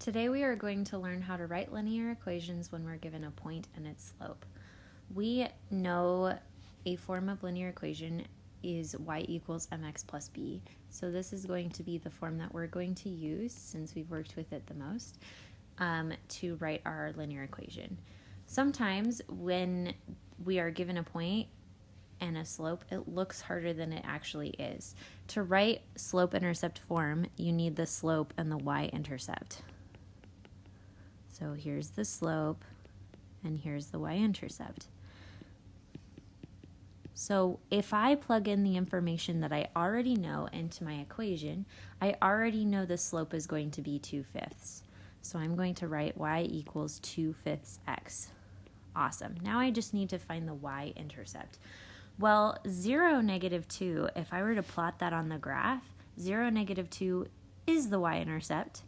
Today we are going to learn how to write linear equations when we're given a point and its slope. We know a form of linear equation is y equals mx plus b. So this is going to be the form that we're going to use, since we've worked with it the most, to write our linear equation. Sometimes when we are given a point and a slope, it looks harder than it actually is. To write slope-intercept form, you need the slope and the y-intercept. So here's the slope, and here's the y-intercept. So if I plug in the information that I already know into my equation, I already know the slope is going to be 2/5. So I'm going to write y equals 2/5 x. Awesome. Now I just need to find the y-intercept. Well, 0, -2, if I were to plot that on the graph, 0, -2 is the y-intercept.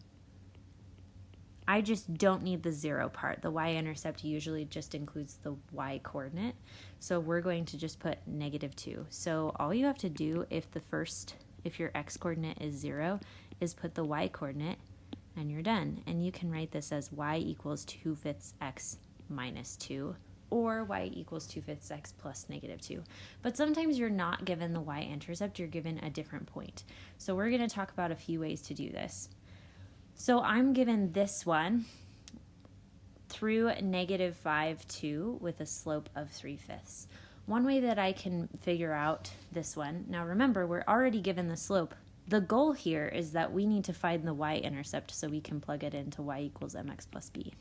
I just don't need the 0 part. The y-intercept usually just includes the y-coordinate. So we're going to just put -2. So all you have to do if your x-coordinate is 0, is put the y-coordinate and you're done. And you can write this as y equals 2/5 x minus 2, or y equals 2/5 x plus -2. But sometimes you're not given the y-intercept, you're given a different point. So we're going to talk about a few ways to do this. So I'm given this one through -5, 2 with a slope of 3/5. One way that I can figure out this one, now remember, we're already given the slope. The goal here is that we need to find the y-intercept so we can plug it into y equals mx plus b.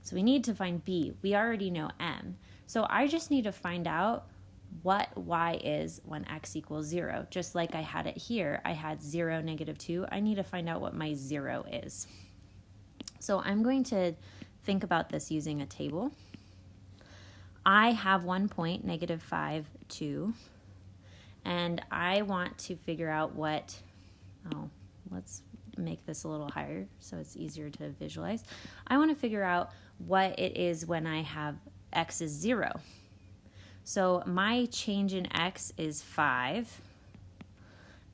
So we need to find b. We already know m. So I just need to find out what y is when x equals 0. Just like I had it here, I had 0, -2. I need to find out what my 0 is. So I'm going to think about this using a table. I have one point, -5, 2, and I want to figure out let's make this a little higher so it's easier to visualize. I want to figure out what it is when I have x is 0. So my change in x is 5,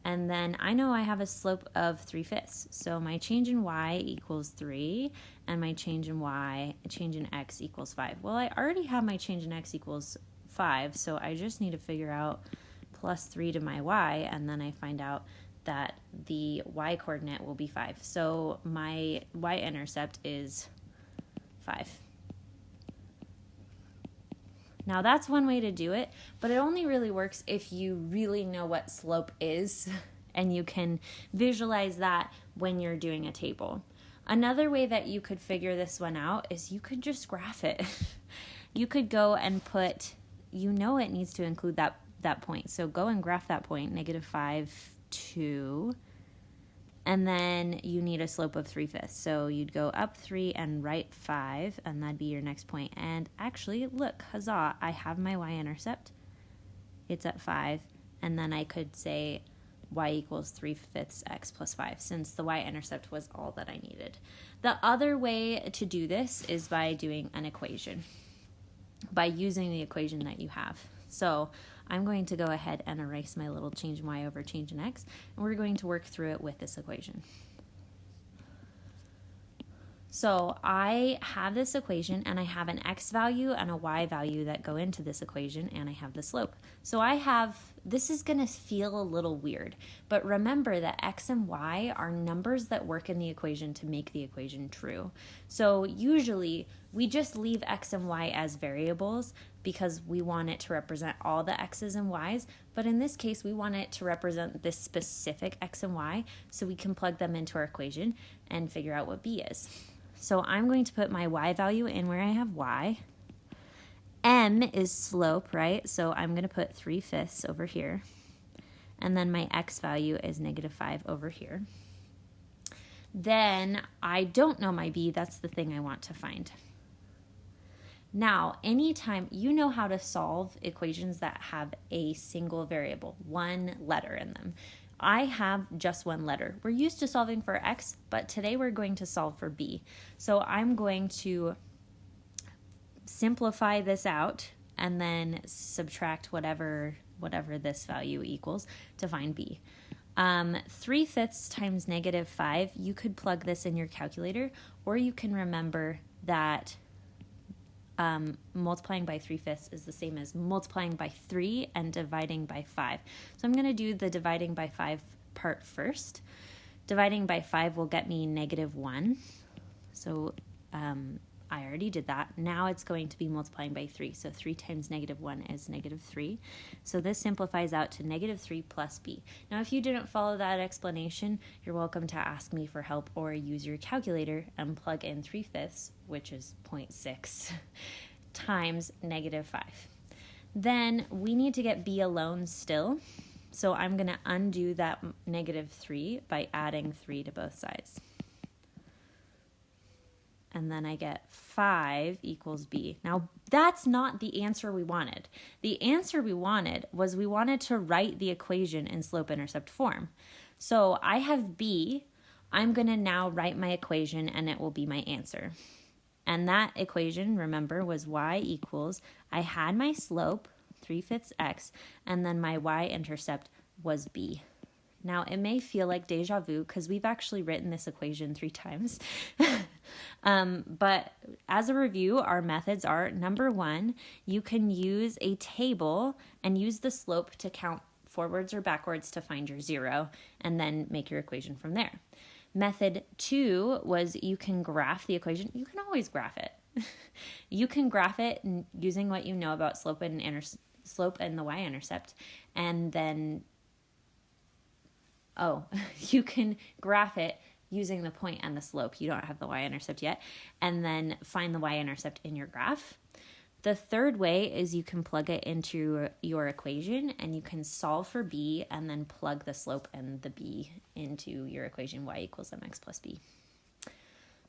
and then I know I have a slope of 3/5. So my change in y equals 3, and my change in x equals 5. Well, I already have my change in x equals 5, so I just need to figure out plus 3 to my y, and then I find out that the y-coordinate will be 5. So my y-intercept is 5. Now that's one way to do it, but it only really works if you really know what slope is and you can visualize that when you're doing a table. Another way that you could figure this one out is you could just graph it. You could go and put, it needs to include that point. So go and graph that point, -5, 2, and then you need a slope of 3/5. So you'd go up 3 and right 5, and that'd be your next point. And actually, look, huzzah, I have my y-intercept. It's at 5, and then I could say y equals 3/5 x plus 5, since the y-intercept was all that I needed. The other way to do this is by doing an equation, by using the equation that you have. So I'm going to go ahead and erase my little change in y over change in x, and we're going to work through it with this equation. So I have this equation, and I have an x value and a y value that go into this equation, and I have the slope. So this is going to feel a little weird, but remember that x and y are numbers that work in the equation to make the equation true. So usually we just leave x and y as variables because we want it to represent all the x's and y's, but in this case we want it to represent this specific x and y, so we can plug them into our equation and figure out what b is. So I'm going to put my y value in where I have y. M is slope, right? So I'm going to put 3/5 over here. And then my x value is -5 over here. Then I don't know my b. That's the thing I want to find. Now, anytime you know how to solve equations that have a single variable, one letter in them. I have just one letter. We're used to solving for x, but today we're going to solve for b. So I'm going to simplify this out and then subtract whatever this value equals to find b. 3/5 times -5, you could plug this in your calculator, or you can remember that multiplying by 3/5 is the same as multiplying by 3 and dividing by 5. So I'm going to do the dividing by 5 part first. Dividing by 5 will get me -1. So I already did that. Now it's going to be multiplying by 3. So 3 times -1 is -3. So this simplifies out to -3 plus b. Now, if you didn't follow that explanation, you're welcome to ask me for help or use your calculator and plug in 3/5, which is 0.6, times -5. Then we need to get b alone still. So I'm going to undo that -3 by adding 3 to both sides. And then I get 5 equals b. Now, that's not the answer we wanted. The answer we wanted was we wanted to write the equation in slope-intercept form. So I have b. I'm going to now write my equation, and it will be my answer. And that equation, remember, was y equals, I had my slope, 3/5 x, and then my y-intercept was b. Now, it may feel like deja vu because we've actually written this equation 3 times. But as a review, our methods are, number 1, you can use a table and use the slope to count forwards or backwards to find your 0, and then make your equation from there. Method 2 was you can graph the equation. You can always graph it. You can graph it using what you know about slope and the y-intercept, and then you can graph it using the point and the slope. You don't have the y-intercept yet, and then find the y-intercept in your graph. The third way is you can plug it into your equation, and you can solve for b and then plug the slope and the b into your equation, y equals mx plus b.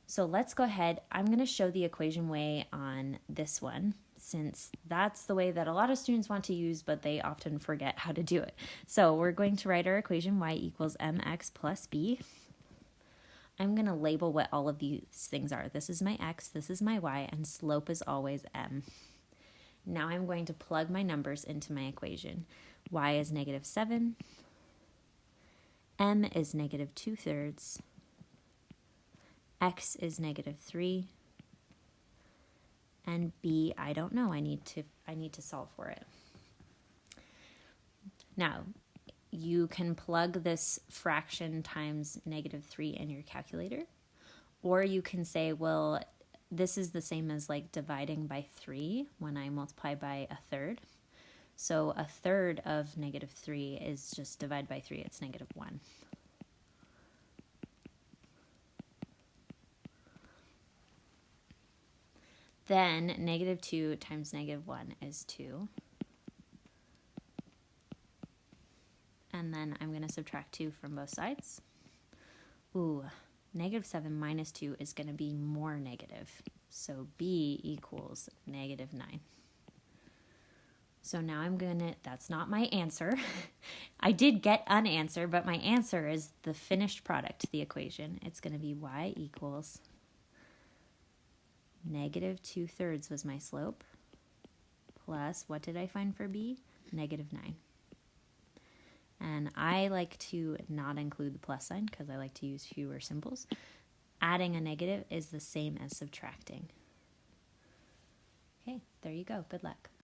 So let's go ahead. I'm going to show the equation way on this one, since that's the way that a lot of students want to use, but they often forget how to do it. So we're going to write our equation y equals mx plus b. I'm going to label what all of these things are. This is my x, this is my y, and slope is always m. Now I'm going to plug my numbers into my equation. Y is -7, m is -2/3, x is -3, and b, I don't know. I need to solve for it. Now, you can plug this fraction times -3 in your calculator, or you can say, well, this is the same as like dividing by 3 when I multiply by 1/3. So 1/3 of -3 is just divide by 3, it's -1. Then -2 times -1 is 2. And then I'm going to subtract 2 from both sides. Ooh, -7 minus 2 is going to be more negative. So b equals -9. So now I'm going to, that's not my answer. I did get an answer, but my answer is the finished product, the equation. It's going to be y equals -2/3 was my slope, plus, what did I find for b? -9. And I like to not include the plus sign because I like to use fewer symbols. Adding a negative is the same as subtracting. Okay, there you go. Good luck.